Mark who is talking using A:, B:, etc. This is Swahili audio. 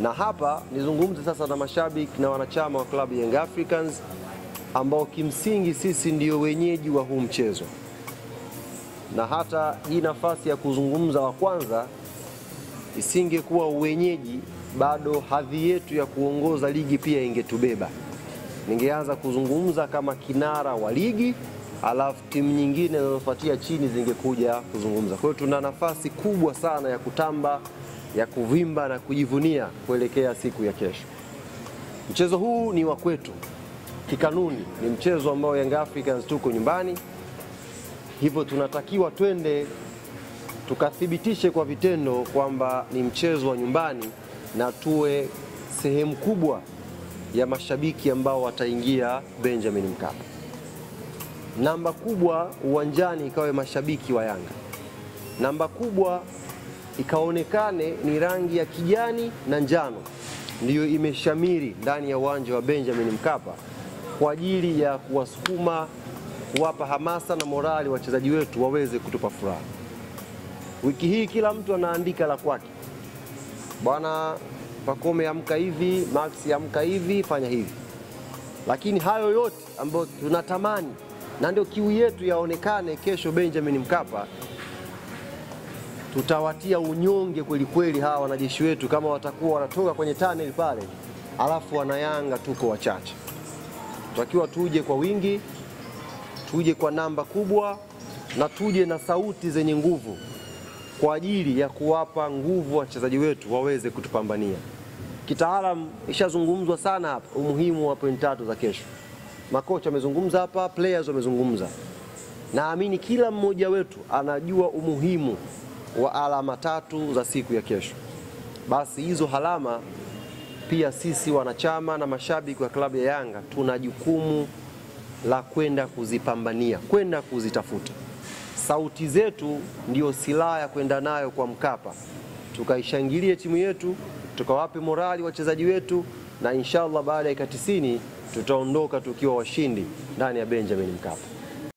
A: Na hapa nizungumze sasa na mashabiki na wanachama wa klabu Young Africans ambao kimsingi sisi ndio wenyeji wa huu mchezo. Na hata hii nafasi ya kuzungumza wa kwanza isingekuwa wenyeji, bado hadhi yetu ya kuongoza ligi pia ingetubeba. Ningeanza kuzungumza kama kinara wa ligi, alafu timu nyingine zinazofuatia chini zingekuja kuzungumza. Kwa hiyo tuna nafasi kubwa sana ya kutamba, ya kuvimba na kujivunia kuelekea siku ya kesho. Mchezo huu ni wa kwetu. Kikanuni ni mchezo ambao Young Africans tuko nyumbani. Hivyo tunatakiwa twende tukathibitishe kwa vitendo kwamba ni mchezo wa nyumbani na tuwe sehemu kubwa ya mashabiki ambao wataingia Benjamin Mkapa. Namba kubwa uwanjani ikawe mashabiki wa Yanga. Namba kubwa ikaonekane ni rangi ya kijani na njano ndiyo imeshamiri ndani ya uwanja wa Benjamin Mkapa kwa ajili ya kuwasukuma, kuwapa hamasa na morali wachezaji wetu waweze kutupa furaha. Wiki hii kila mtu anaandika la kwake. Bwana Pacome amka hivi, Max amka hivi, fanya hivi. Lakini hayo yote ambayo tunatamani na ndio kiu yetu yaonekane kesho Benjamin Mkapa, tutawatia unyonge kweli kweli hawa wanajeshi wetu kama watakuwa wanatoka kwenye tunnel pale, alafu wanayanga tuko wachache. Tutakiwa tuje kwa wingi, tuje kwa namba kubwa na tuje na sauti zenye nguvu kwa ajili ya kuwapa nguvu wachezaji wetu waweze kutupambania. Kitaalamu ishazungumzwa sana hapa umuhimu wa point 3 za kesho. Makocha wamezungumza hapa, players wamezungumza. Naamini kila mmoja wetu anajua umuhimu wa alama 3 za siku ya kesho. Basi hizo alama pia sisi wanachama na mashabiki wa klabu ya Yanga tuna jukumu la kwenda kuzipambania, kwenda kuzitafuta. Sauti zetu ndio silaha ya kwenda nayo kwa Mkapa. Tukaishangilie timu yetu, tukawape morali wachezaji wetu, na inshallah baada ya 90 tutaondoka tukiwa washindi ndani ya Benjamin Mkapa.